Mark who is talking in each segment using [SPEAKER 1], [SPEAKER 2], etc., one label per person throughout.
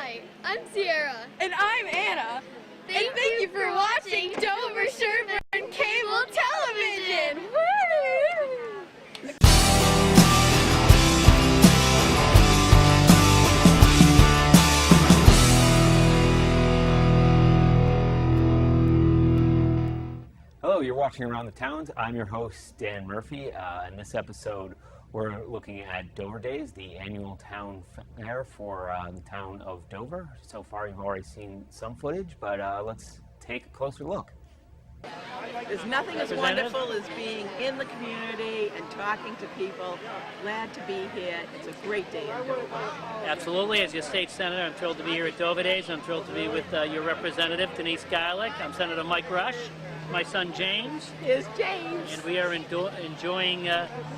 [SPEAKER 1] Hi, I'm Sierra.
[SPEAKER 2] And I'm Anna.
[SPEAKER 1] Thank you for watching Dover-Sherborn Cable Television. Woo!
[SPEAKER 3] Hello, you're watching Around the Towns. I'm your host, Dan Murphy. In this episode, we're looking at Dover Days, the annual town fair for the town of Dover. So far, you've already seen some footage, but let's take a closer look.
[SPEAKER 4] There's nothing as wonderful as being in the community and talking to people. Glad to be here. It's a great day in Dover.
[SPEAKER 5] Absolutely. As your state senator, I'm thrilled to be here at Dover Days. I'm thrilled to be with your representative, Denise Garlick. I'm Senator Mike Rush. My son James.
[SPEAKER 4] Here's James.
[SPEAKER 5] And we are enjoying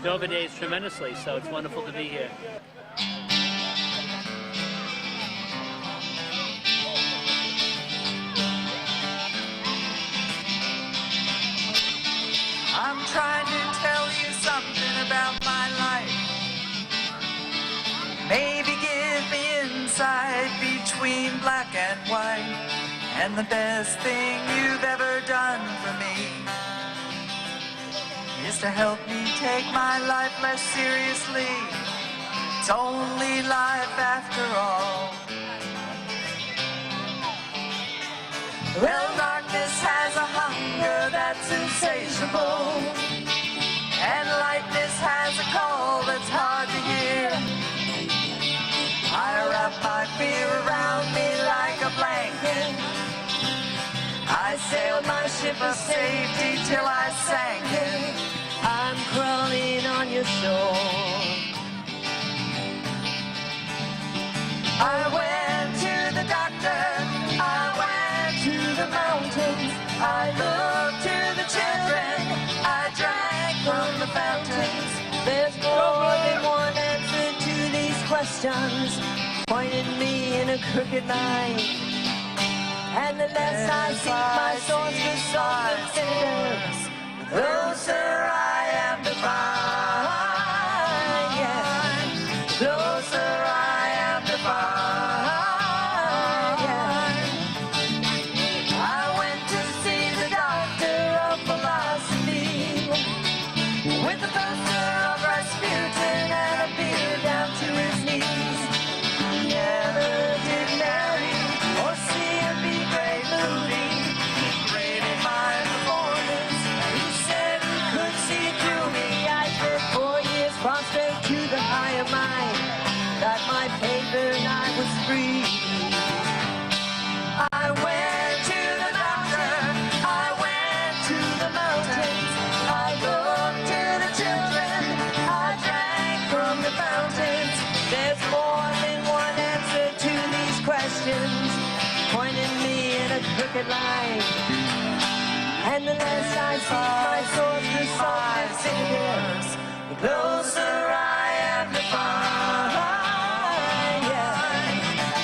[SPEAKER 5] Dover Days tremendously, so it's wonderful to be here.
[SPEAKER 6] I'm trying to tell you something about my life. Maybe give me insight between black and white. And the best thing you've ever done for me is to help me take my life less seriously. It's only life after all. Well, darkness has a hunger that's insatiable, and lightness has a call that's hard to hear. I wrap my fear around me like a blanket. I sailed my ship of safety till I sank it. I'm crawling on your shore. I went to the doctor, I went to the mountains, I looked to the children, I drank from the fountains. There's more than one answer to these questions, pointing me in a crooked line. And the less I seek my source for soft fingers, the closer I am to find. Yeah, closer I am to find. Yeah. I went to see the doctor of philosophy with the poster of Rasputin and a beard down to his knees. He never did marry or see a B-grade movie. He graded my performance. He said he could see through me. I spent 4 years prostrate to the higher mind. Got my paper and I was free. I went to the doctor. I went to the mountains. I looked to the children. I drank from the fountains. There's more than one answer to these questions, pointing me in a crooked line. And the less I seek my source for soft fingers, the closer I am to find. Yeah,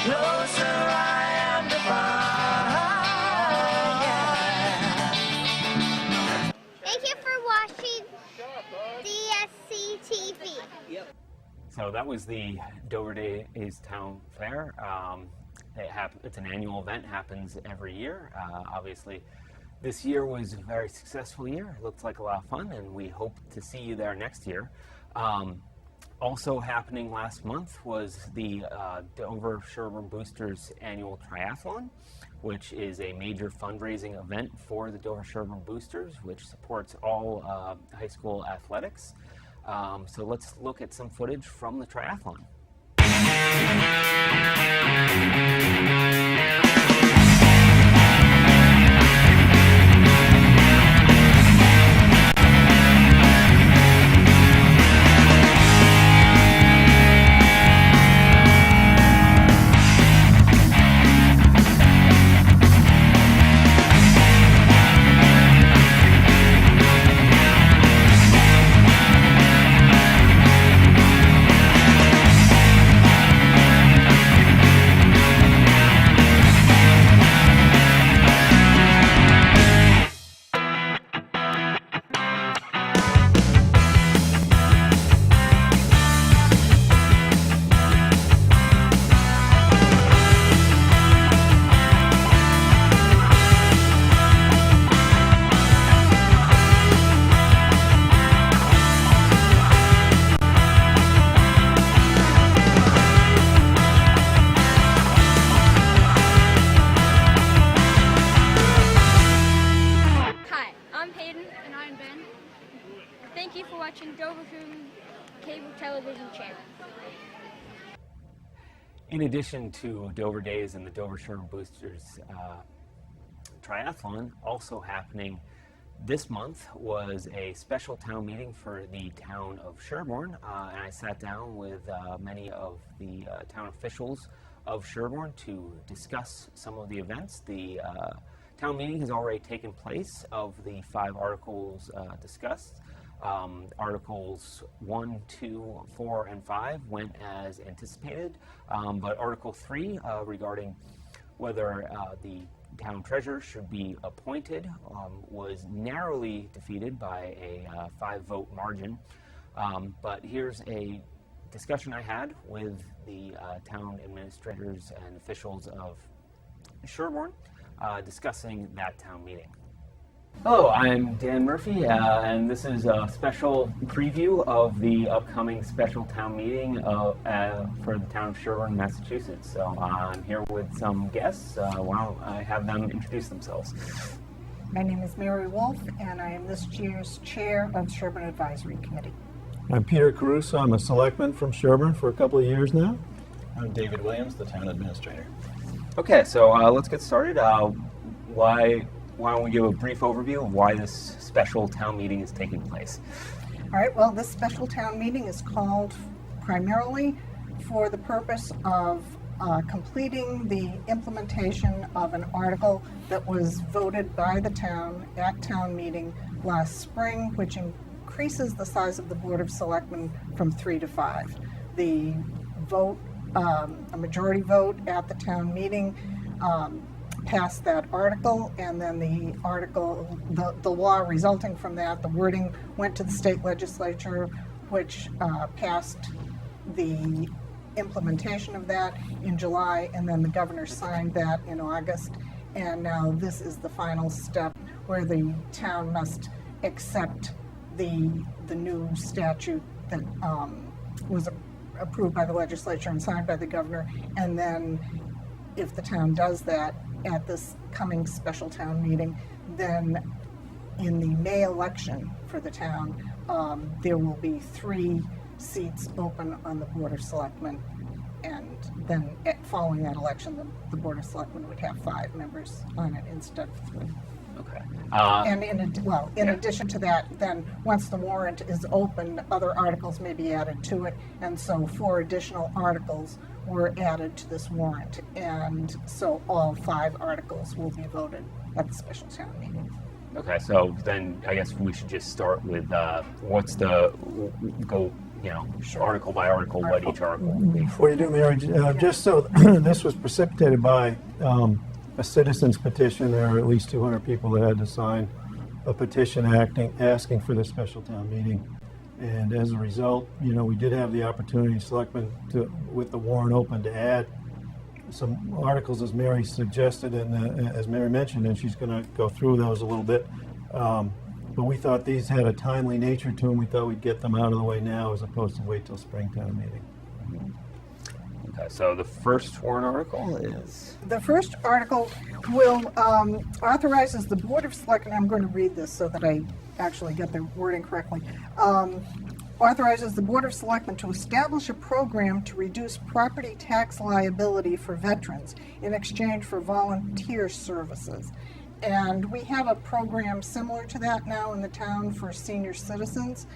[SPEAKER 6] closer I am to find. Yeah.
[SPEAKER 1] Thank you for watching DSC-TV.
[SPEAKER 3] So that was the Dover Days Town Fair. It's an annual event, happens every year. Obviously, this year was a very successful year. It looked like a lot of fun, and we hope to see you there next year. Also happening last month was the Dover-Sherborn Boosters annual Triathlon, which is a major fundraising event for the Dover-Sherborn Boosters, which supports all high school athletics. So let's look at some footage from the triathlon.
[SPEAKER 2] cable television channel.
[SPEAKER 3] In addition to Dover Days and the Dover-Sherborn Boosters Triathlon, also happening this month was a special town meeting for the town of Sherborn, and I sat down with many of the town officials of Sherborn to discuss some of the events. The town meeting has already taken place. Of the 5 articles discussed, Articles 1, 2, 4, and 5 went as anticipated, but Article 3 regarding whether the town treasurer should be appointed was narrowly defeated by a 5-vote margin. But here's a discussion I had with the town administrators and officials of Sherborn discussing that town meeting. Hello, I'm Dan Murphy, and this is a special preview of the upcoming special town meeting for the town of Sherborn, Massachusetts. So I'm here with some guests. Why don't I have them introduce themselves?
[SPEAKER 7] My name is Mary Wolf, and I am this year's chair of Sherborn Advisory Committee.
[SPEAKER 8] I'm Peter Caruso. I'm a selectman from Sherborn for a couple of years now.
[SPEAKER 9] I'm David Williams, the town administrator.
[SPEAKER 3] Okay, so let's get started. Why don't we give a brief overview of why this special town meeting is taking place?
[SPEAKER 7] All right, well, this special town meeting is called primarily for the purpose of completing the implementation of an article that was voted by the town at town meeting last spring, which increases the size of the Board of Selectmen from 3 to 5. The vote, a majority vote at the town meeting, passed that article, and then the law resulting from that, the wording went to the state legislature, which passed the implementation of that in July, and then the governor signed that in August. And now this is the final step where the town must accept the new statute that was approved by the legislature and signed by the governor. And then if the town does that at this coming special town meeting, then in the May election for the town, there will be 3 seats open on the Board of Selectmen, and then following that election, the Board of Selectmen would have 5 members on it instead of 3.
[SPEAKER 3] Okay.
[SPEAKER 7] And in addition to that, then once the warrant is opened, other articles may be added to it, and so 4 additional articles were added to this warrant, and so all 5 articles will be voted at the special town meeting.
[SPEAKER 3] Okay, so then I guess we should just start with what's the article by article, what each article will be.
[SPEAKER 8] Before you do, Mary, just so this was precipitated by a citizen's petition. There are at least 200 people that had to sign a petition asking for this special town meeting. And as a result, we did have the opportunity, selectmen, with the warrant open, to add some articles, as Mary suggested, and as Mary mentioned, and she's going to go through those a little bit. But we thought these had a timely nature to them. We thought we'd get them out of the way now as opposed to wait till Springtown meeting.
[SPEAKER 3] Okay, so the first warrant article is?
[SPEAKER 7] The first article will authorizes the Board of Selectmen, I'm going to read this so that I actually get the wording correctly, authorizes the Board of Selectmen to establish a program to reduce property tax liability for veterans in exchange for volunteer services. And we have a program similar to that now in the town for senior citizens,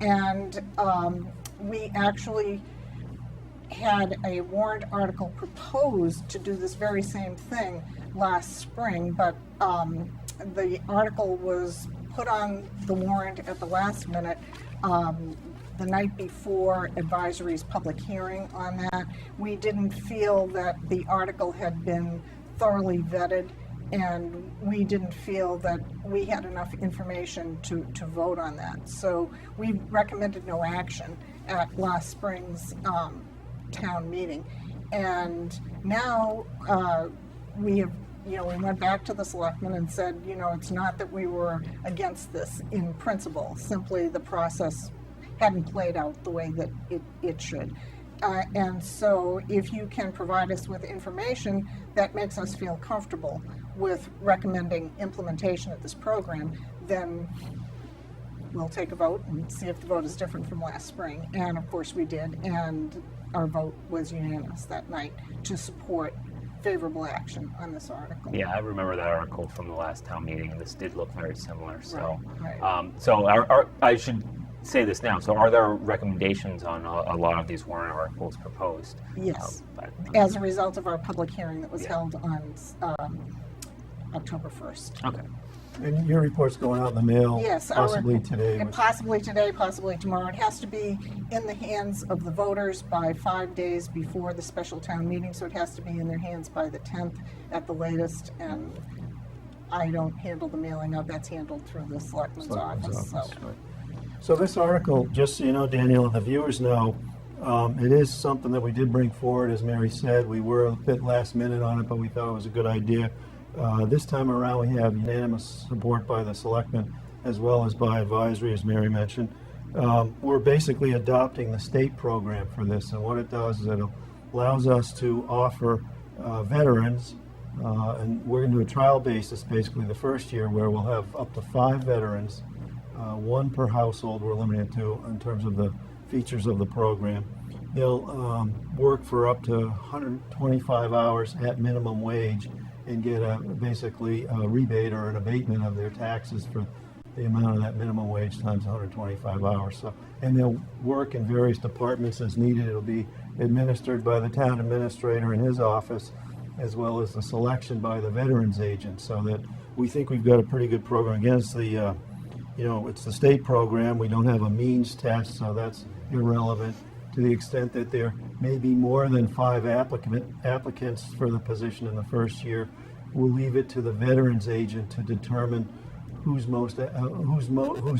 [SPEAKER 7] and we actually had a warrant article proposed to do this very same thing last spring, but the article was put on the warrant at the last minute the night before advisory's public hearing on that. We didn't feel that the article had been thoroughly vetted, and we didn't feel that we had enough information to vote on that. So we recommended no action at last spring's town meeting. And now we went back to the selectmen and said, it's not that we were against this in principle, simply the process hadn't played out the way that it should. And so if you can provide us with information that makes us feel comfortable with recommending implementation of this program, then we'll take a vote and see if the vote is different from last spring. And of course we did, and our vote was unanimous that night to support favorable action on this article.
[SPEAKER 3] Yeah, I remember that article from the last town meeting. This did look very similar. So,
[SPEAKER 7] Right.
[SPEAKER 3] So I should say this now. So, are there recommendations on a lot of these warrant articles proposed?
[SPEAKER 7] Yes,
[SPEAKER 3] But-
[SPEAKER 7] as a result of our public hearing that was
[SPEAKER 3] Yeah.
[SPEAKER 7] held on October 1st.
[SPEAKER 3] Okay.
[SPEAKER 8] And your report's going out in the mail
[SPEAKER 7] Yes,
[SPEAKER 8] possibly today.
[SPEAKER 7] And possibly today, possibly tomorrow. It has to be in the hands of the voters by 5 days before the special town meeting, so it has to be in their hands by the 10th at the latest. And I don't handle the mailing out; that's handled through the selectman's office. So.
[SPEAKER 8] Right. So this article, just so you know, Daniel, and the viewers know, it is something that we did bring forward. As Mary said, we were a bit last minute on it, but we thought it was a good idea. This time around, we have unanimous support by the selectmen as well as by advisory, as Mary mentioned. We're basically adopting the state program for this, and what it does is it allows us to offer veterans, and we're going to do a trial basis basically the first year where we'll have up to 5 veterans, 1 per household we're limited to in terms of the features of the program. They'll work for up to 125 hours at minimum wage and get basically a rebate or an abatement of their taxes for the amount of that minimum wage times 125 hours. So, and they'll work in various departments as needed. It'll be administered by the town administrator in his office, as well as the selection by the veterans agent. So that we think we've got a pretty good program. Again, it's the it's the state program. We don't have a means test, so that's irrelevant. To the extent that there may be more than 5 applicants for the position in the first year, we'll leave it to the veterans agent to determine who's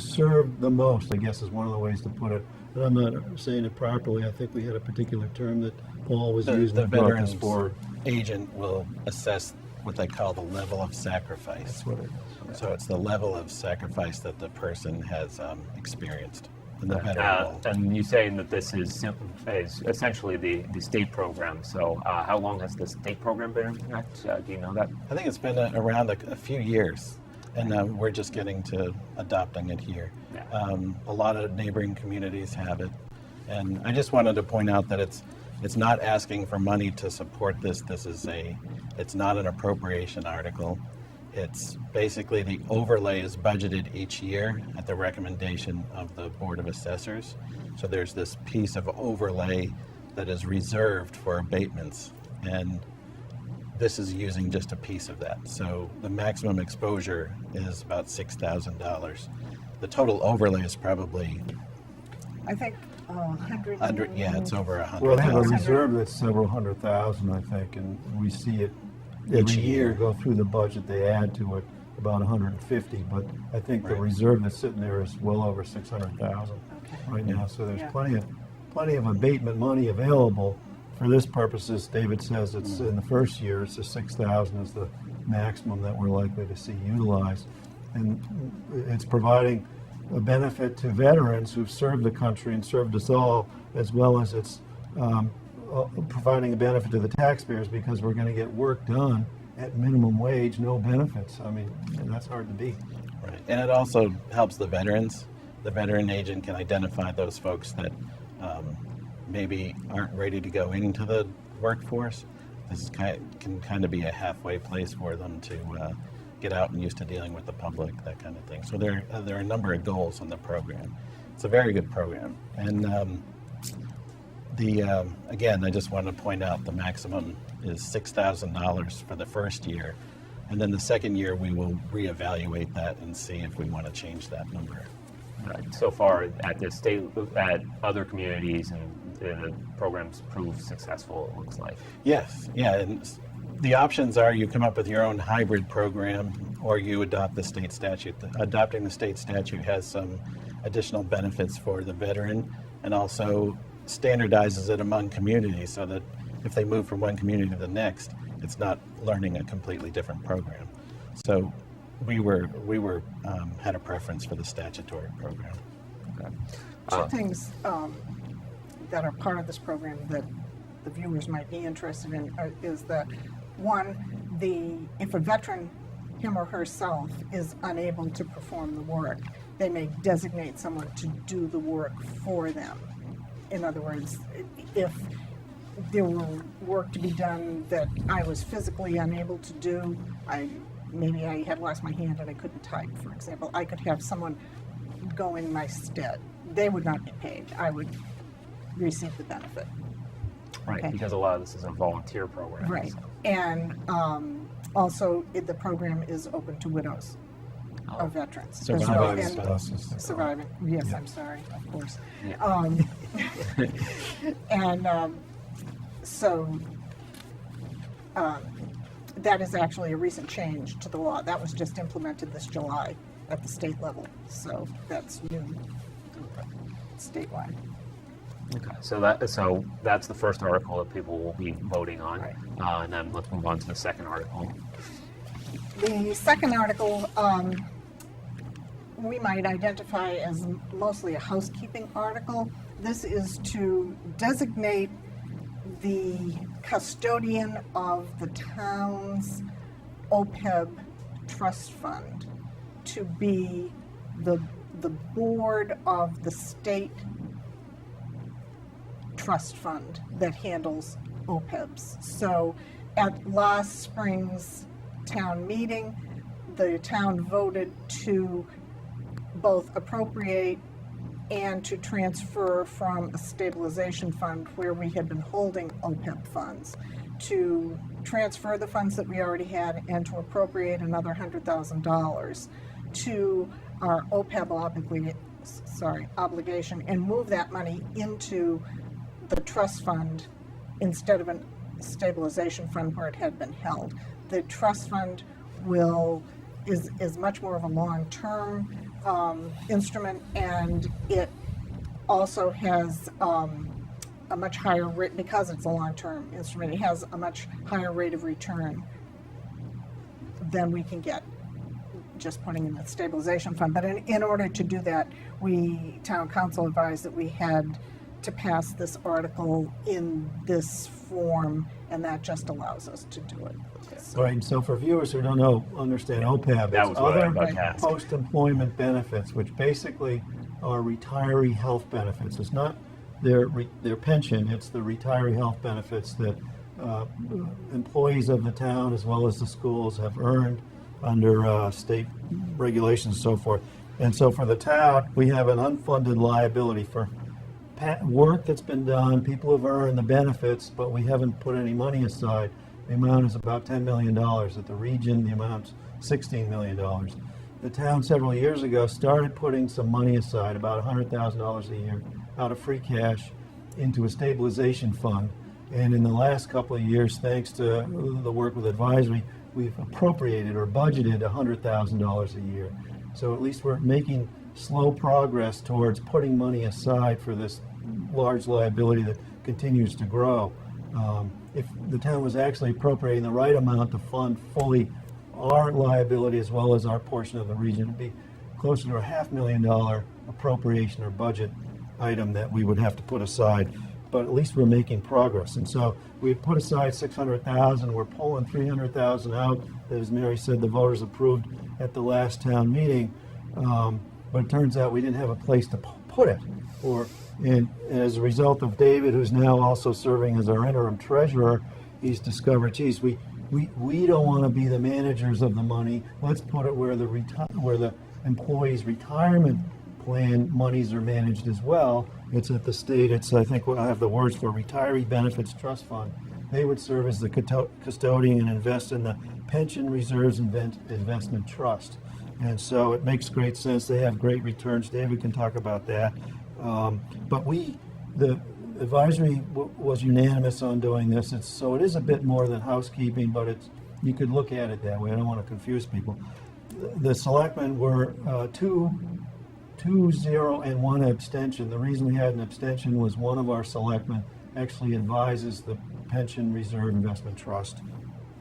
[SPEAKER 8] served the most, I guess is one of the ways to put it. And I'm not saying it properly. I think we had a particular term that Paul was using.
[SPEAKER 9] The
[SPEAKER 8] to brought
[SPEAKER 9] veterans
[SPEAKER 8] this forward.
[SPEAKER 9] agent will assess what they call the level of sacrifice.
[SPEAKER 8] That's what it is.
[SPEAKER 9] So it's the level of sacrifice that the person has experienced. And the veteran will.
[SPEAKER 3] And you saying that this is essentially the state program. So how long has the state program been in effect? Do you know that?
[SPEAKER 9] I think it's been around a few years, and we're just getting to adopting it here.
[SPEAKER 3] Yeah.
[SPEAKER 9] A lot of neighboring communities have it, and I just wanted to point out that it's not asking for money to support this. It's not an appropriation article. It's basically the overlay is budgeted each year at the recommendation of the Board of Assessors. So there's this piece of overlay that is reserved for abatements, and this is using just a piece of that. So the maximum exposure is about $6,000. The total overlay is probably
[SPEAKER 7] I think
[SPEAKER 9] 100. Yeah, it's over 100.
[SPEAKER 8] Well, they have a reserve that's several hundred thousand, I think, and we see it every
[SPEAKER 9] Each year.
[SPEAKER 8] year go through the budget. They add to it about 150, but I think the
[SPEAKER 9] Right.
[SPEAKER 8] reserve that's sitting there is well over 600,000 right now. So there's plenty of abatement money available for this purposes. David says it's in the first year, it's the 6,000 is the maximum that we're likely to see utilized, and it's providing a benefit to veterans who've served the country and served us all, as well as it's providing a benefit to the taxpayers because we're going to get work done at minimum wage, no benefits. I mean, that's hard to beat.
[SPEAKER 9] Right. And it also helps the veterans. The veteran agent can identify those folks that maybe aren't ready to go into the workforce. This can kind of be a halfway place for them to get out and used to dealing with the public, that kind of thing. So there are a number of goals in the program. It's a very good program. And again, I just wanted to point out the maximum is $6,000 for the first year. And then the second year, we will reevaluate that and see if we want to change that number.
[SPEAKER 3] Right. So far at the state, at other communities, and the program's proved successful, it looks like.
[SPEAKER 9] Yes, yeah, and the options are you come up with your own hybrid program or you adopt the state statute. Adopting the state statute has some additional benefits for the veteran and also standardizes it among communities so that if they move from one community to the next, it's not learning a completely different program. So we had a preference for the statutory program.
[SPEAKER 3] Okay.
[SPEAKER 7] Two things that are part of this program that the viewers might be interested in is that, one, if a veteran, him or herself, is unable to perform the work, they may designate someone to do the work for them. In other words, if there were work to be done that I was physically unable to do, maybe I had lost my hand and I couldn't type, for example, I could have someone go in my stead. They would not get paid. I would receive the benefit.
[SPEAKER 3] Right,
[SPEAKER 7] Okay.
[SPEAKER 3] because a lot of this is a volunteer program.
[SPEAKER 7] Right.
[SPEAKER 3] so-
[SPEAKER 7] And also, the program is open to widows of veterans. as well,
[SPEAKER 9] Surviving
[SPEAKER 7] and
[SPEAKER 9] spouses.
[SPEAKER 7] Surviving, yes,
[SPEAKER 8] Yeah.
[SPEAKER 7] I'm sorry, of course.
[SPEAKER 3] Yeah.
[SPEAKER 7] And so that is actually a recent change to the law. That was just implemented this July at the state level. So that's new statewide.
[SPEAKER 3] Okay, so that's the first article that people will be voting on,
[SPEAKER 7] Right.
[SPEAKER 3] And then let's move on to the second article.
[SPEAKER 7] The second article we might identify as mostly a housekeeping article. This is to designate the custodian of the town's OPEB trust fund to be the board of the state trust fund that handles OPEBs. So at last spring's town meeting, the town voted to both appropriate and to transfer from a stabilization fund where we had been holding OPEB funds, to transfer the funds that we already had and to appropriate another $100,000 to our OPEB obligation and move that money into the trust fund instead of a stabilization fund where it had been held. The trust fund is much more of a long-term instrument, and it also has a much higher rate, because it's a long-term instrument, it has a much higher rate of return than we can get just putting in the stabilization fund. But in order to do that, town council advised that we had to pass this article in this form, and that just allows us to do it.
[SPEAKER 8] Right, and so for viewers who don't understand OPEB,
[SPEAKER 3] That
[SPEAKER 8] it's
[SPEAKER 3] was what I'm
[SPEAKER 8] other
[SPEAKER 3] about to ask.
[SPEAKER 8] post-employment benefits, which basically are retiree health benefits. It's not their pension, it's the retiree health benefits that employees of the town as well as the schools have earned under state regulations and so forth. And so for the town, we have an unfunded liability for work that's been done. People have earned the benefits, but we haven't put any money aside. The amount is about $10 million. At the region, the amount's $16 million. The town several years ago started putting some money aside, about $100,000 a year, out of free cash into a stabilization fund. And in the last couple of years, thanks to the work with advisory, we've appropriated or budgeted $100,000 a year. So at least we're making slow progress towards putting money aside for this large liability that continues to grow. If the town was actually appropriating the right amount to fund fully our liability as well as our portion of the region, it'd be closer to a $500,000 appropriation or budget item that we would have to put aside. But at least we're making progress. And so we put aside $600,000. We're pulling $300,000 out, as Mary said, the voters approved at the last town meeting. But it turns out we didn't have a place to put it. And as a result of David, who's now also serving as our interim treasurer, he's discovered, geez, we don't want to be the managers of the money. Let's put it where the employees' retirement plan monies are managed as well. It's at the state. It's, I think I have the words for Retiree Benefits Trust Fund. They would serve as the custodian and invest in the Pension Reserves Investment Trust. And so it makes great sense. They have great returns. David can talk about that. But the advisory was unanimous on doing this. So it is a bit more than housekeeping, but you could look at it that way. I don't want to confuse people. The selectmen were 2-0 and 1 abstention. The reason we had an abstention was one of our selectmen actually advises the Pension Reserve Investment Trust.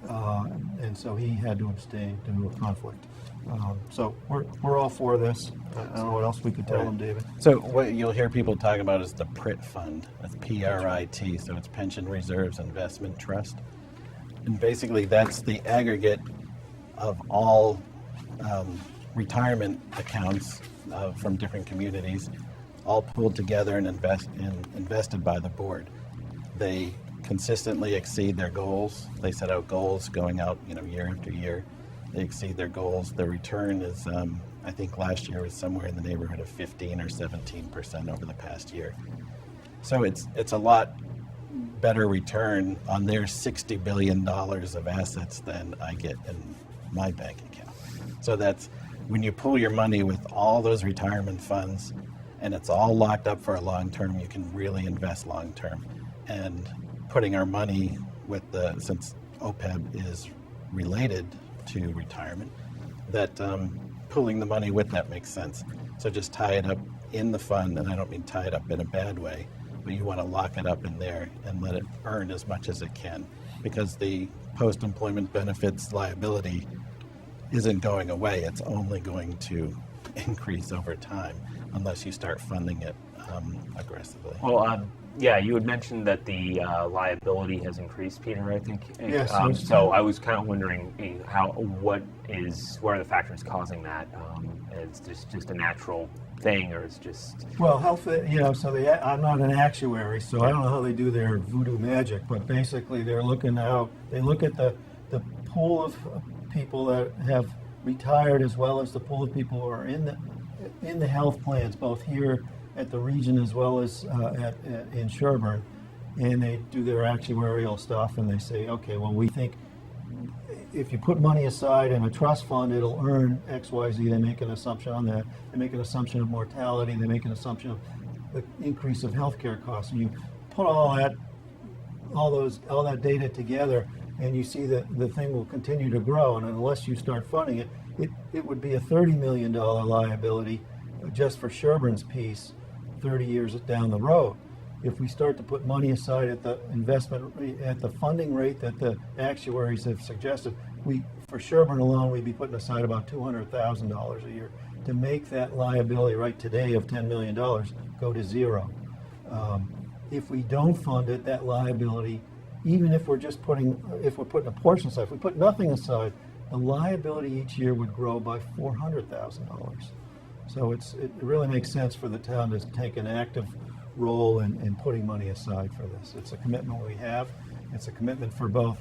[SPEAKER 8] And so he had to abstain due to a conflict. So we're all for this. I don't know what else we could tell them, David.
[SPEAKER 9] So what you'll hear people talk about is the PRIT fund. That's P-R-I-T, so it's Pension Reserves Investment Trust. And basically that's the aggregate of all retirement accounts from different communities, all pulled together and invested by the board. They consistently exceed their goals. They set out goals going out, year after year. They exceed their goals. The return is, I think last year was somewhere in the neighborhood of 15 or 17% over the past year. So it's a lot better return on their $60 billion of assets than I get in my bank account. So that's when you pull your money with all those retirement funds and it's all locked up for a long term, you can really invest long term. And putting our money with since OPEB is related to retirement, that pulling the money with that makes sense. So just tie it up in the fund, and I don't mean tie it up in a bad way, but you want to lock it up in there and let it earn as much as it can, because the post-employment benefits liability isn't going away. It's only going to increase over time unless you start funding it aggressively.
[SPEAKER 3] Well, yeah, you had mentioned that the liability has increased, Peter, I think.
[SPEAKER 8] Yes.
[SPEAKER 3] So I was kind of wondering what are the factors causing that? Is this just a natural thing, or is just...
[SPEAKER 8] Well, health, so I'm not an actuary, so I don't know how they do their voodoo magic, but basically they look at the pool of people that have retired, as well as the pool of people who are in the health plans, both here at the region as well as in Sherborn, and they do their actuarial stuff, and they say, okay, well, we think if you put money aside in a trust fund, it'll earn X, Y, Z. They make an assumption on that. They make an assumption of mortality. They make an assumption of the increase of healthcare costs. And you put all that data together, and you see that the thing will continue to grow. And unless you start funding it, it would be a $30 million liability just for Sherborn's piece 30 years down the road. If we start to put money aside at the funding rate that the actuaries have suggested, for Sherborn alone, we'd be putting aside about $200,000 a year to make that liability right today of $10 million go to zero. If we don't fund it, that liability, even if we're putting a portion aside, if we put nothing aside, the liability each year would grow by $400,000. So it really makes sense for the town to take an active role in putting money aside for this. It's a commitment we have. It's a commitment for both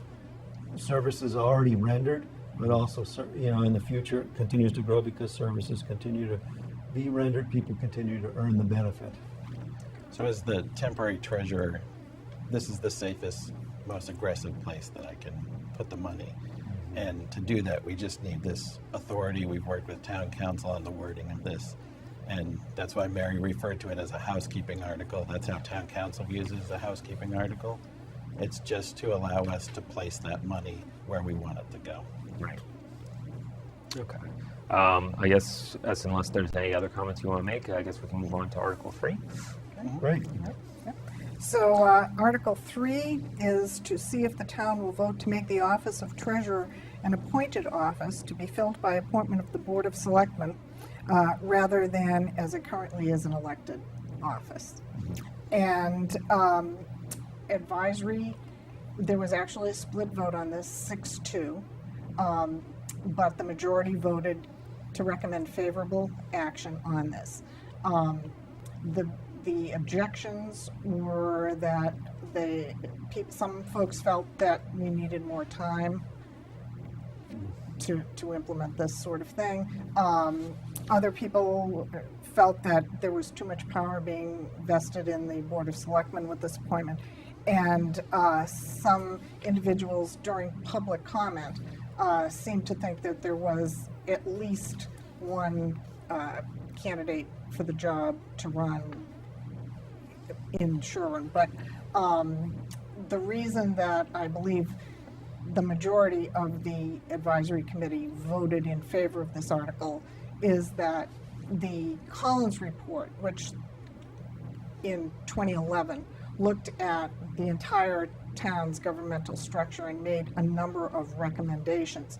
[SPEAKER 8] services already rendered, but also, in the future it continues to grow because services continue to be rendered, people continue to earn the benefit.
[SPEAKER 9] So as the temporary treasurer, this is the safest, most aggressive place that I can put the money. And to do that, we just need this authority. We've worked with town council on the wording of this. And that's why Mary referred to it as a housekeeping article. That's how town council uses the housekeeping article. It's just to allow us to place that money where we want it to go.
[SPEAKER 3] Right. Okay. I guess, unless there's any other comments you want to make, I guess we can move on to Article 3.
[SPEAKER 8] Okay. Great.
[SPEAKER 7] So Article 3 is to see if the town will vote to make the office of treasurer an appointed office to be filled by appointment of the Board of Selectmen rather than as it currently is an elected office. And advisory, there was actually a split vote on this, 6-2, but the majority voted to recommend favorable action on this. The objections were that some folks felt that we needed more time to implement this sort of thing. Other people felt that there was too much power being vested in the Board of Selectmen with this appointment. And some individuals during public comment seemed to think that there was at least one candidate for the job to run in Sherborn. But the reason that I believe the majority of the advisory committee voted in favor of this article is that the Collins report, which in 2011 looked at the entire town's governmental structure and made a number of recommendations.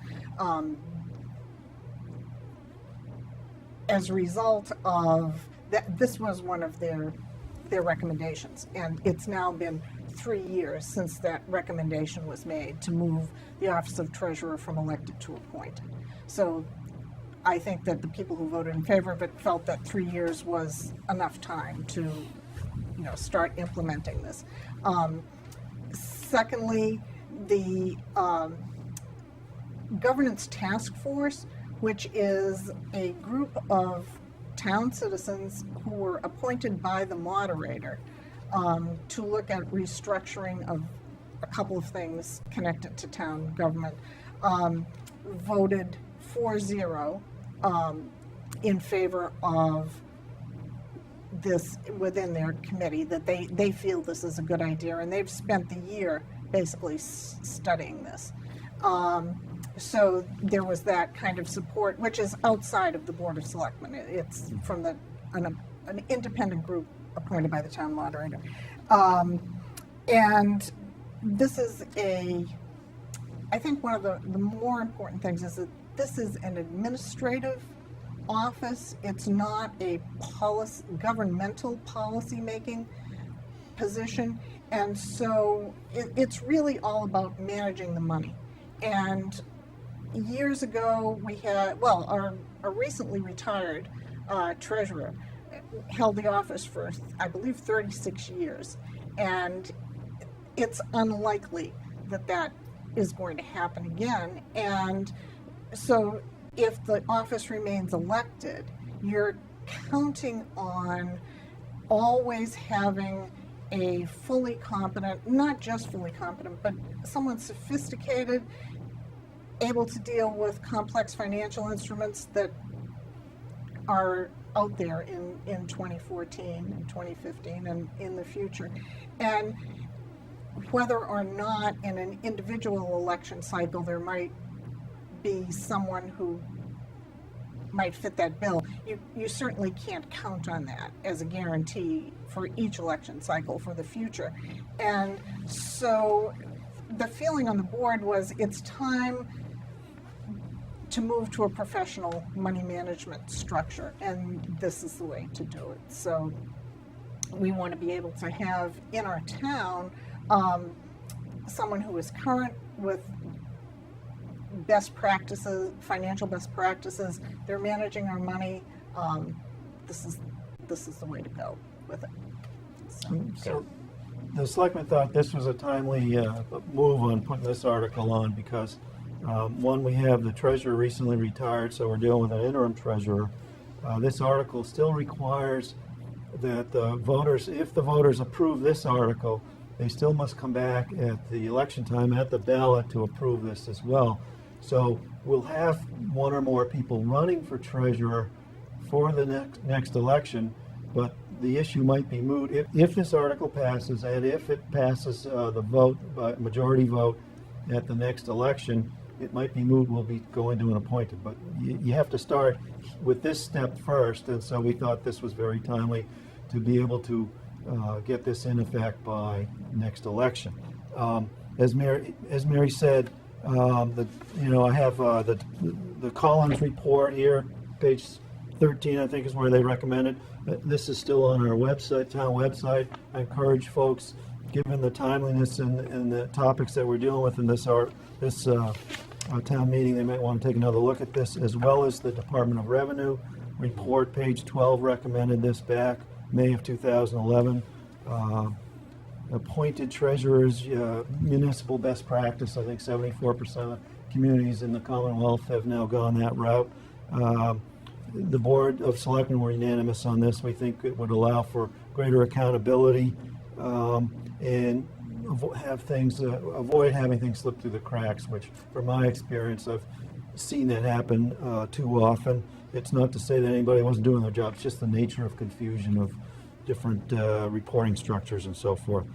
[SPEAKER 7] As a result of that, this was one of their recommendations, and it's now been 3 years since that recommendation was made to move the office of treasurer from elected to appointed. So I think that the people who voted in favor of it felt that 3 years was enough time to, start implementing this. Secondly, the governance task force, which is a group of town citizens who were appointed by the moderator to look at restructuring of a couple of things connected to town government, voted 4-0 in favor of this within their committee, that they feel this is a good idea, and they've spent the year basically studying this. So there was that kind of support, which is outside of the Board of Selectmen. It's from an independent group appointed by the town moderator. And this is I think one of the more important things is that this is an administrative office. It's not a governmental policy-making position. And so it's really all about managing the money. And years ago, we had, our recently retired treasurer held the office for, I believe, 36 years. And it's unlikely that is going to happen again. And so if the office remains elected, you're counting on always having a fully competent, not just fully competent, but someone sophisticated, able to deal with complex financial instruments that are out there in 2014 and 2015 and in the future. And whether or not in an individual election cycle there might be someone who might fit that bill, you certainly can't count on that as a guarantee for each election cycle for the future. And so the feeling on the board was it's time to move to a professional money management structure, and this is the way to do it. So we want to be able to have in our town someone who is current with best practices, financial best practices. They're managing our money. This is the way to go with it.
[SPEAKER 8] So the selectmen thought this was a timely move on putting this article on because one, we have the treasurer recently retired, so we're dealing with an interim treasurer. This article still requires that the voters, if the voters approve this article, they still must come back at the election time at the ballot to approve this as well. So we'll have one or more people running for treasurer for the next election, but the issue might be moot if this article passes, and if it passes the vote by majority vote at the next election, it might be moot. We'll be going to an appointed, but you have to start with this step first, and so we thought this was very timely to be able to get this in effect by next election. As Mary said, I have the Collins report here, page 13, I think is where they recommend it. This is still on our website, town website. I encourage folks, given the timeliness and the topics that we're dealing with in this town meeting, they might want to take another look at this, as well as the Department of Revenue report, page 12, recommended this back May of 2011. Appointed treasurers, municipal best practice. I think 74% of communities in the Commonwealth have now gone that route. The Board of Selectmen were unanimous on this. We think it would allow for greater accountability and avoid having things slip through the cracks, which from my experience I've seen that happen too often. It's not to say that anybody wasn't doing their job, it's just the nature of confusion of different reporting structures and so forth.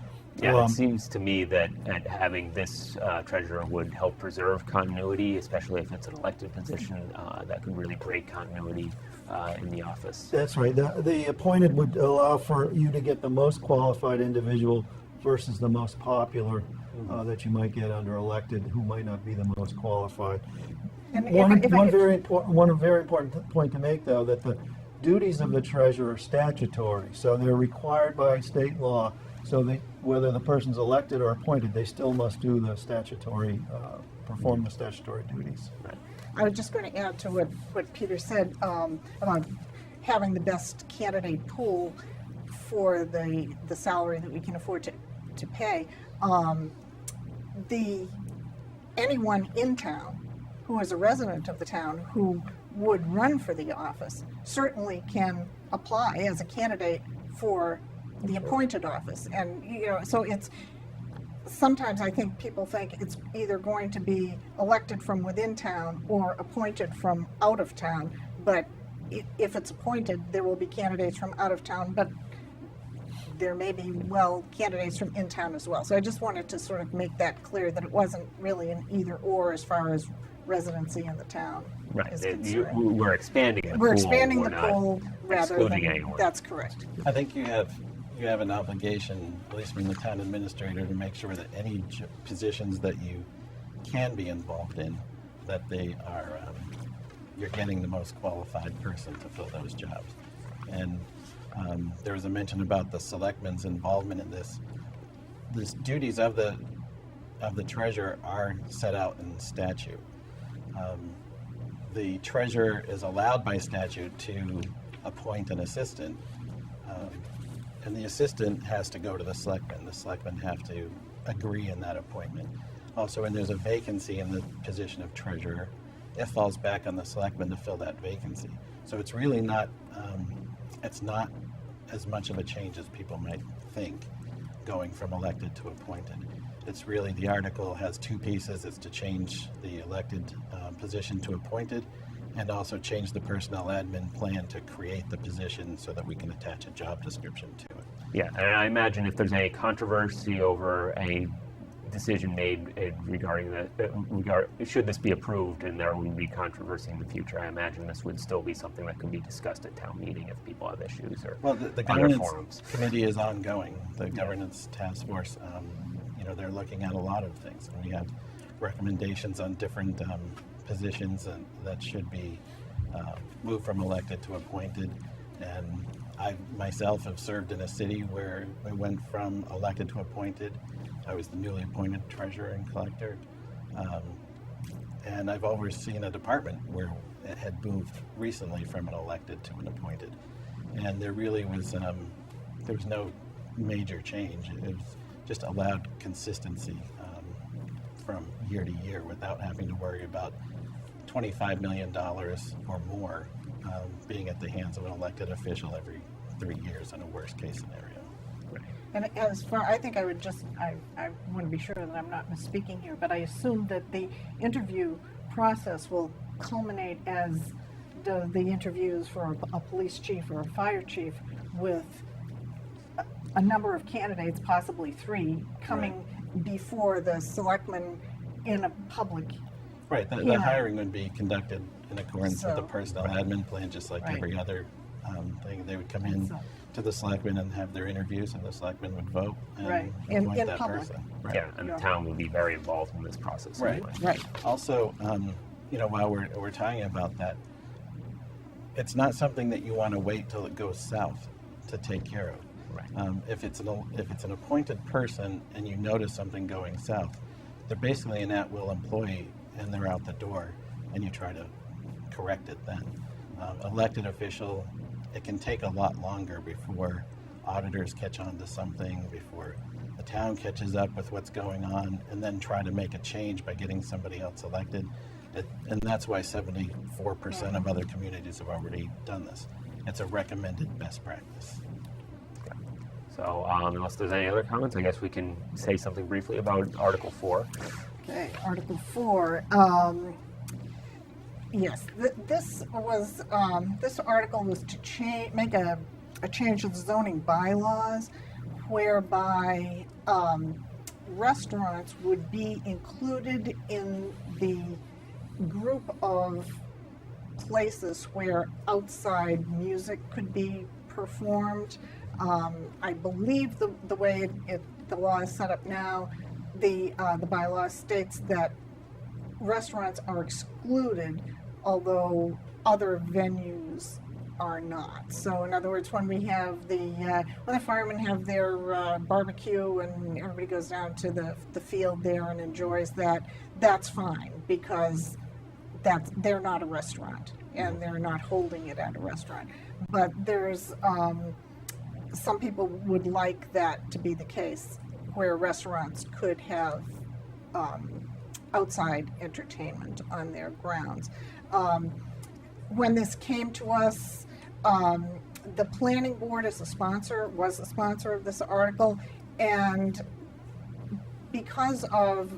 [SPEAKER 3] Yeah, it seems to me that having this treasurer would help preserve continuity, especially if it's an elected position that could really break continuity in the office.
[SPEAKER 8] That's right. The appointed would allow for you to get the most qualified individual versus the most popular that you might get under elected, who might not be the most qualified.
[SPEAKER 7] And
[SPEAKER 8] One very important point to make, though, that the duties of the treasurer are statutory, so they're required by state law. So whether the person's elected or appointed, they still must do the statutory, perform the statutory duties.
[SPEAKER 3] Right.
[SPEAKER 7] I was just going to add to what Peter said about having the best candidate pool for the salary that we can afford to pay. Anyone in town who is a resident of the town who would run for the office certainly can apply as a candidate for the appointed office. And, so it's, sometimes I think people think it's either going to be elected from within town or appointed from out of town. But if it's appointed, there will be candidates from out of town, but there may be, candidates from in town as well. So I just wanted to sort of make that clear, that it wasn't really an either or as far as residency in the town
[SPEAKER 3] Right.
[SPEAKER 7] is concerned.
[SPEAKER 3] We're expanding the pool.
[SPEAKER 7] We're expanding
[SPEAKER 3] we're
[SPEAKER 7] the
[SPEAKER 3] not
[SPEAKER 7] pool rather
[SPEAKER 3] excluding
[SPEAKER 7] than,
[SPEAKER 3] anyone.
[SPEAKER 7] that's correct.
[SPEAKER 9] I think you have an obligation, at least from the town administrator, to make sure that any positions that you can be involved in, that they are, you're getting the most qualified person to fill those jobs. And there was a mention about the selectmen's involvement in this. The duties of the treasurer are set out in statute. The treasurer is allowed by statute to appoint an assistant, and the assistant has to go to the selectmen. The selectmen have to agree in that appointment. Also, when there's a vacancy in the position of treasurer, it falls back on the selectmen to fill that vacancy. So it's really not, it's not as much of a change as people might think, going from elected to appointed. It's really, the article has two pieces. It's to change the elected position to appointed, and also change the personnel admin plan to create the position so that we can attach a job description to it.
[SPEAKER 3] Yeah, and I imagine if there's any controversy over a decision made regarding should this be approved, and there would be controversy in the future, I imagine this would still be something that could be discussed at town meeting if people have issues or
[SPEAKER 9] the
[SPEAKER 3] other
[SPEAKER 9] governance
[SPEAKER 3] forums.
[SPEAKER 9] committee is ongoing. The governance task force, they're looking at a lot of things, and we have recommendations on different positions that should be moved from elected to appointed. And I myself have served in a city where we went from elected to appointed. I was the newly appointed treasurer and collector. And I've overseen a department where it had moved recently from an elected to an appointed. And there really was, there was no major change. It was just allowed consistency from year to year without having to worry about $25 million or more being at the hands of an elected official every 3 years in a worst case scenario.
[SPEAKER 7] And as far, I think I would just, I want to be sure that I'm not misspeaking here, but I assume that the interview process will culminate as do the interviews for a police chief or a fire chief, with a number of candidates, possibly 3, coming before the selectmen in a public.
[SPEAKER 9] Right, the hiring would be conducted in accordance with the personnel admin plan, just like every other thing. They would come in to the selectmen and have their interviews, and the selectmen would vote and appoint
[SPEAKER 7] in
[SPEAKER 9] that
[SPEAKER 7] public.
[SPEAKER 9] person.
[SPEAKER 3] Yeah, and the town will be very involved in this process.
[SPEAKER 9] Right.
[SPEAKER 3] Anyway.
[SPEAKER 7] Right.
[SPEAKER 9] Also, while we're talking about that, it's not something that you want to wait till it goes south to take care of.
[SPEAKER 3] Right.
[SPEAKER 9] If it's an appointed person and you notice something going south, they're basically an at-will employee and they're out the door, and you try to correct it then. Elected official, it can take a lot longer before auditors catch on to something, before the town catches up with what's going on, and then try to make a change by getting somebody else elected. And that's why 74% of other communities have already done this. It's a recommended best practice.
[SPEAKER 3] So unless there's any other comments, I guess we can say something briefly about Article 4.
[SPEAKER 7] Okay, Article 4. Yes, this article was to make a change to the zoning bylaws, whereby restaurants would be included in the group of places where outside music could be performed. I believe the way the law is set up now, the bylaw states that restaurants are excluded, although other venues are not. So in other words, when we have when the firemen have their barbecue and everybody goes down to the field there and enjoys that, that's fine, because they're not a restaurant, and they're not holding it at a restaurant. But there's some people would like that to be the case, where restaurants could have outside entertainment on their grounds. When this came to us, the planning board was a sponsor of this article, and because of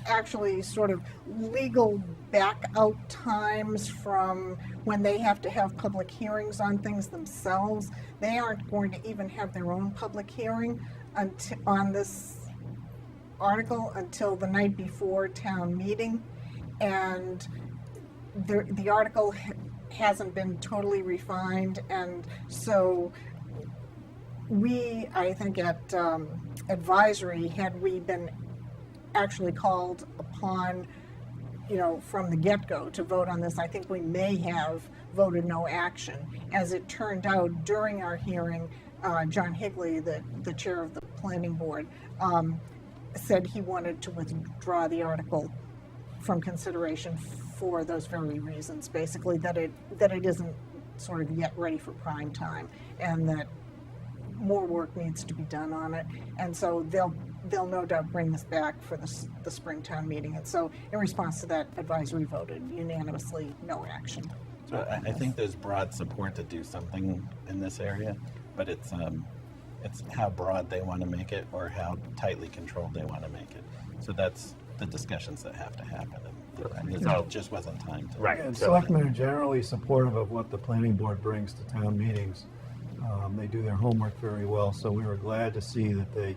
[SPEAKER 7] actually sort of legal back out times from when they have to have public hearings on things themselves, they aren't going to even have their own public hearing on this article until the night before town meeting, and the article hasn't been totally refined, and so I think at advisory, had we been actually called upon, from the get-go to vote on this, I think we may have voted no action. As it turned out, during our hearing, John Higley, the chair of the planning board, said he wanted to withdraw the article from consideration for those very reasons, basically that it isn't sort of yet ready for prime time, and that more work needs to be done on it, and so they'll no doubt bring this back for the Springtown meeting. And so in response to that, advisory voted unanimously no action.
[SPEAKER 9] So I think there's broad support to do something in this area, but it's how broad they want to make it or how tightly controlled they want to make it. So that's the discussions that have to happen. And there just wasn't time to.
[SPEAKER 3] Right.
[SPEAKER 8] And selectmen are generally supportive of what the planning board brings to town meetings. They do their homework very well, so we were glad to see that they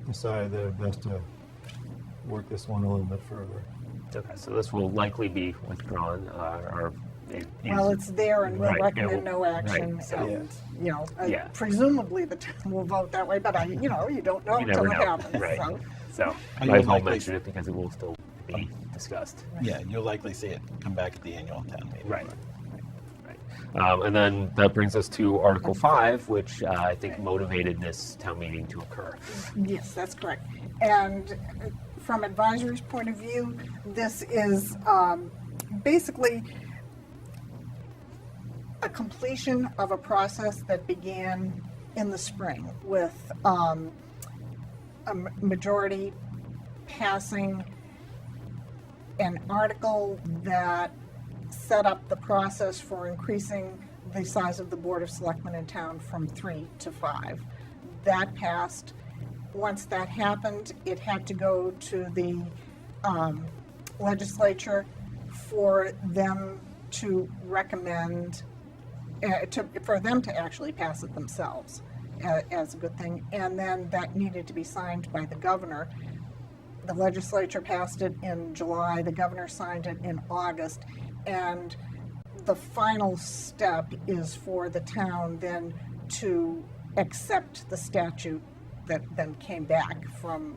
[SPEAKER 8] decided that it best to work this one a little bit further.
[SPEAKER 3] Okay, so this will likely be withdrawn,
[SPEAKER 7] Well, it's there, and we'll
[SPEAKER 3] Right,
[SPEAKER 7] recommend
[SPEAKER 3] yeah,
[SPEAKER 7] no action.
[SPEAKER 3] right, so-
[SPEAKER 7] And,
[SPEAKER 3] Yeah.
[SPEAKER 7] presumably the town will vote that way, but you don't know
[SPEAKER 3] you
[SPEAKER 7] until
[SPEAKER 3] never
[SPEAKER 7] it
[SPEAKER 3] know.
[SPEAKER 7] happens.
[SPEAKER 3] Right. So
[SPEAKER 9] Are you
[SPEAKER 3] might as well
[SPEAKER 9] likely-
[SPEAKER 3] mention it because it will still be discussed.
[SPEAKER 9] Yeah, you'll likely see it come back at the annual town meeting.
[SPEAKER 3] Right. And then that brings us to Article 5, which I think motivated this town meeting to occur.
[SPEAKER 7] Yes, that's correct. And from advisory's point of view, this is basically a completion of a process that began in the spring with a majority passing an article that set up the process for increasing the size of the Board of Selectmen in town from 3 to 5. That passed. Once that happened, it had to go to the legislature for them to recommend, for them to actually pass it themselves as a good thing. And then that needed to be signed by the governor. The legislature passed it in July, the governor signed it in August, and the final step is for the town then to accept the statute that then came back from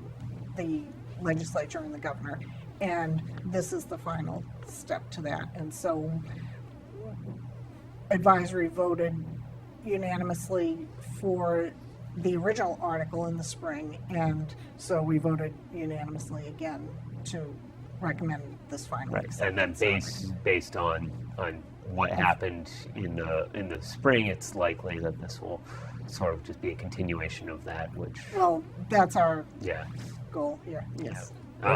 [SPEAKER 7] the legislature and the governor, and this is the final step to that. And so advisory voted unanimously for the original article in the spring, and so we voted unanimously again to recommend this final
[SPEAKER 3] Right.
[SPEAKER 7] acceptance.
[SPEAKER 3] And then based on what happened in the spring, it's likely that this will sort of just be a continuation of that, which
[SPEAKER 7] Well, that's our
[SPEAKER 3] yeah.
[SPEAKER 7] goal here, yes.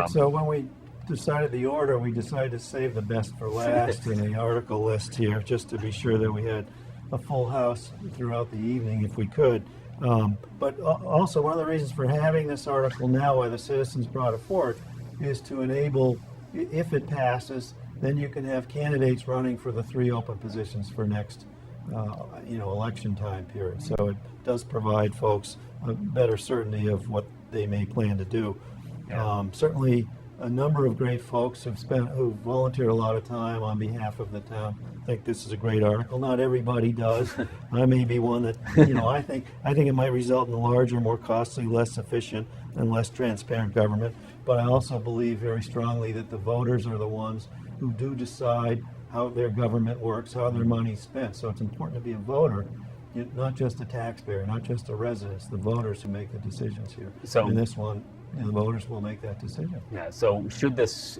[SPEAKER 8] So when we decided the order, we decided to save the best for last in the article list here, just to be sure that we had a full house throughout the evening if we could. But also, one of the reasons for having this article now, why the citizens brought it forward, is to enable, if it passes, then you can have candidates running for the 3 open positions for next, election time period. So it does provide folks a better certainty of what they may plan to do. Certainly, a number of great folks who've volunteered a lot of time on behalf of the town. I think this is a great article. Not everybody does. I may be one that, I think it might result in a larger, more costly, less efficient, and less transparent government. But I also believe very strongly that the voters are the ones who do decide how their government works, how their money's spent. So it's important to be a voter not just the taxpayer, not just the residents, the voters who make the decisions here.
[SPEAKER 3] So-
[SPEAKER 8] and this one, the voters will make that decision.
[SPEAKER 3] Yeah, so should this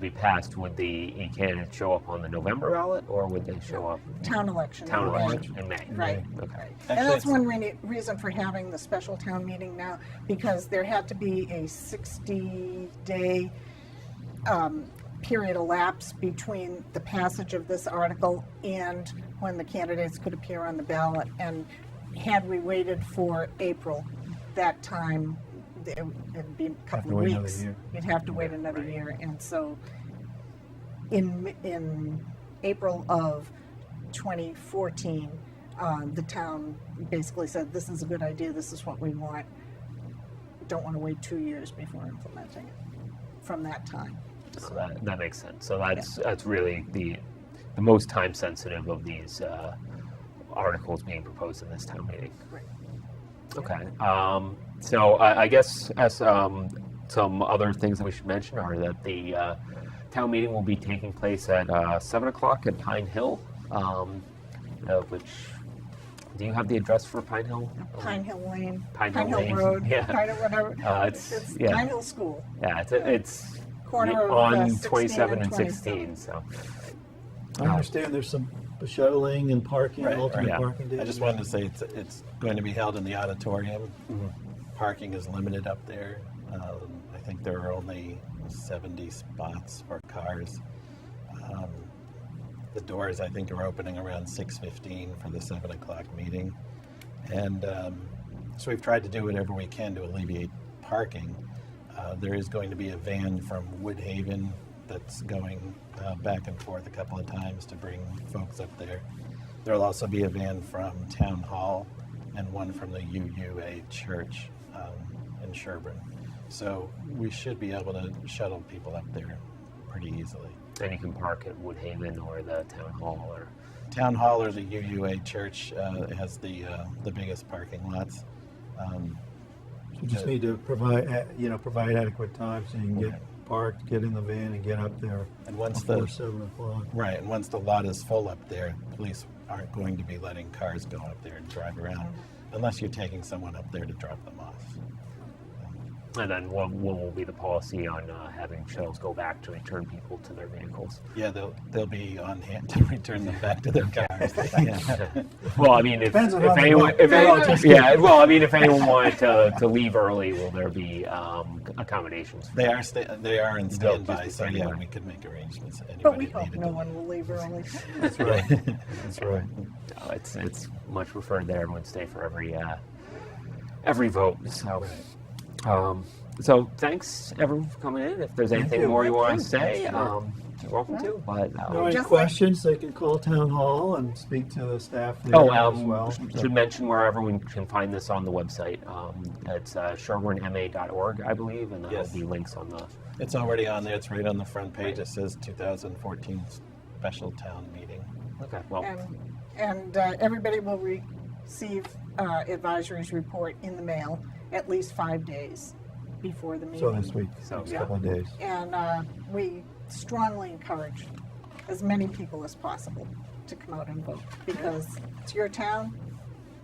[SPEAKER 3] be passed, would the candidates show up on the November ballot, or would they show up
[SPEAKER 7] Town election.
[SPEAKER 3] town
[SPEAKER 7] in May.
[SPEAKER 3] election in May?
[SPEAKER 7] Right.
[SPEAKER 3] Okay.
[SPEAKER 7] And
[SPEAKER 9] Actually,
[SPEAKER 7] that's one reason for having the special town meeting now, because there had to be a 60-day period elapsed between the passage of this article and when the candidates could appear on the ballot. And had we waited for April, that time, it'd be a couple of
[SPEAKER 8] wait another
[SPEAKER 7] weeks.
[SPEAKER 8] year.
[SPEAKER 7] You'd have to wait another year. And so in April of 2014, the town basically said, this is a good idea, this is what we want. Don't want to wait 2 years before implementing it from that time.
[SPEAKER 3] So that makes sense. So that's really the most time sensitive of these articles being proposed in this town meeting.
[SPEAKER 7] Right.
[SPEAKER 3] Okay. So I guess as some other things that we should mention are that the town meeting will be taking place at 7 o'clock at Pine Hill, which, do you have the address for Pine Hill?
[SPEAKER 7] Pine Hill Lane,
[SPEAKER 3] Pine
[SPEAKER 7] Pine
[SPEAKER 3] Hill
[SPEAKER 7] Hill
[SPEAKER 3] Lane,
[SPEAKER 7] Road,
[SPEAKER 3] yeah.
[SPEAKER 7] Pine Hill whatever.
[SPEAKER 3] It's yeah.
[SPEAKER 7] Pine Hill School,
[SPEAKER 3] Yeah, it's
[SPEAKER 7] corner of
[SPEAKER 3] on
[SPEAKER 7] 16
[SPEAKER 3] 27 and
[SPEAKER 7] 27.
[SPEAKER 3] 16. So
[SPEAKER 8] I understand there's some shuttling and parking,
[SPEAKER 9] Right,
[SPEAKER 8] alternate
[SPEAKER 3] yeah.
[SPEAKER 8] parking days.
[SPEAKER 9] I just wanted to say it's going to be held in the auditorium.
[SPEAKER 3] Mm-hmm.
[SPEAKER 9] Parking is limited up there. I think there are only 70 spots for cars. The doors, I think, are opening around 6:15 for the 7 o'clock meeting. And so we've tried to do whatever we can to alleviate parking. There is going to be a van from Woodhaven that's going back and forth a couple of times to bring folks up there. There'll also be a van from Town Hall and one from the UUA Church in Sherborn. So we should be able to shuttle people up there pretty easily.
[SPEAKER 3] and you can park at Woodhaven or the town hall or.
[SPEAKER 9] Town Hall or the UUA Church has the biggest parking lots.
[SPEAKER 8] You just need to provide adequate time so you can get parked, get in the van, and get up there
[SPEAKER 9] And once
[SPEAKER 8] before
[SPEAKER 9] the
[SPEAKER 8] 7 o'clock.
[SPEAKER 9] right, and once the lot is full up there, police aren't going to be letting cars go up there and drive around unless you're taking someone up there to drop them off.
[SPEAKER 3] And then what will be the policy on having shuttles go back to return people to their vehicles?
[SPEAKER 9] Yeah, they'll be on hand to return them back to their cars. Yeah.
[SPEAKER 3] Well, I mean, if
[SPEAKER 8] Depends on how they
[SPEAKER 3] anyone,
[SPEAKER 8] want-
[SPEAKER 3] if
[SPEAKER 8] they
[SPEAKER 3] anyone,
[SPEAKER 8] all just-
[SPEAKER 3] yeah, well, I mean, if anyone wanted to leave early, will there be accommodations? For
[SPEAKER 9] They
[SPEAKER 3] that?
[SPEAKER 9] are they are in
[SPEAKER 3] They'll just
[SPEAKER 9] standby,
[SPEAKER 3] be
[SPEAKER 9] so yeah,
[SPEAKER 3] standby.
[SPEAKER 9] we could make arrangements. If
[SPEAKER 7] But we
[SPEAKER 9] anybody
[SPEAKER 7] hope
[SPEAKER 9] needed
[SPEAKER 7] no
[SPEAKER 9] to
[SPEAKER 7] one will leave early.
[SPEAKER 8] That's right. That's right.
[SPEAKER 3] No, it's much preferred that everyone stay for every vote. So thanks everyone for coming in. If there's anything
[SPEAKER 8] you.
[SPEAKER 3] more you want to
[SPEAKER 7] Thank
[SPEAKER 3] say,
[SPEAKER 7] you.
[SPEAKER 3] you're welcome to. But
[SPEAKER 8] No, any
[SPEAKER 7] Just
[SPEAKER 8] questions, they can call Town Hall and speak to the staff there as well.
[SPEAKER 3] should mention where everyone can find this on the website. It's sherbornma.org, I believe, and there'll
[SPEAKER 9] Yes.
[SPEAKER 3] be links on the.
[SPEAKER 9] It's already on there. It's right on the front page. It says 2014 special town meeting.
[SPEAKER 3] Okay, well,
[SPEAKER 7] And everybody will receive advisory's report in the mail at least 5 days before the meeting.
[SPEAKER 8] So this week,
[SPEAKER 3] So,
[SPEAKER 8] next
[SPEAKER 3] yeah.
[SPEAKER 8] couple of days.
[SPEAKER 7] And we strongly encourage as many people as possible to come out and vote, because it's your town,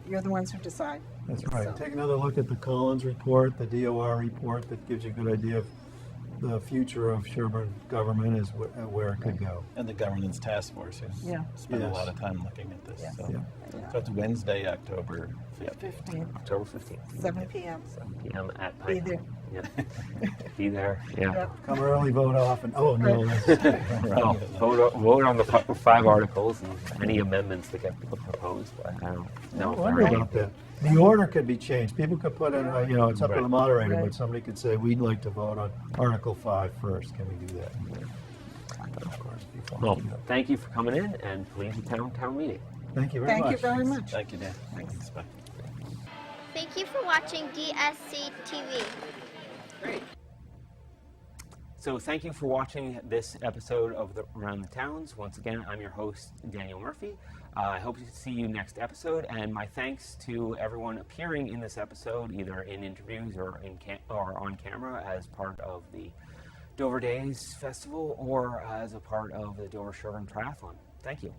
[SPEAKER 7] you're the ones who decide.
[SPEAKER 8] That's right.
[SPEAKER 7] So-
[SPEAKER 8] Take another look at the Collins report, the DOR report, that gives you a good idea of the future of Sherborn government is where it could go.
[SPEAKER 9] And the governance task force who's
[SPEAKER 7] Yeah.
[SPEAKER 9] spent
[SPEAKER 8] Yes.
[SPEAKER 9] a lot of time looking at this.
[SPEAKER 7] Yes.
[SPEAKER 9] So.
[SPEAKER 8] Yeah.
[SPEAKER 9] So it's Wednesday, October 15th.
[SPEAKER 7] 15,
[SPEAKER 3] October 15th,
[SPEAKER 7] 7 p.m.
[SPEAKER 3] 7 p.m. at
[SPEAKER 7] Be
[SPEAKER 3] Pine
[SPEAKER 7] there.
[SPEAKER 3] Hill. Yeah. Be there. Yeah.
[SPEAKER 7] Yep.
[SPEAKER 8] Come early, vote often. Oh, no.
[SPEAKER 3] Well, vote on the 5 articles and any amendments that get proposed. But I don't know
[SPEAKER 8] I
[SPEAKER 3] if
[SPEAKER 8] wonder
[SPEAKER 3] there are any.
[SPEAKER 8] about that. The order could be changed. People could put in, it's up to the
[SPEAKER 3] Right.
[SPEAKER 8] moderator,
[SPEAKER 7] Right.
[SPEAKER 8] but somebody could say, we'd like to vote on Article 5 first. Can we do that? Of course, people
[SPEAKER 3] Well,
[SPEAKER 8] do that.
[SPEAKER 3] thank you for coming in, and please attend town meeting.
[SPEAKER 8] Thank you very much.
[SPEAKER 7] Thank you very much.
[SPEAKER 9] Thank you, Dan. Thanks. Bye.
[SPEAKER 1] Thank you for watching DSC TV.
[SPEAKER 3] So thank you for watching this episode of Around the Towns. Once again, I'm your host, Daniel Murphy. I hope to see you next episode, and my thanks to everyone appearing in this episode, either in interviews or or on camera as part of the Dover Days Festival or as a part of the Dover-Sherborn Triathlon. Thank you.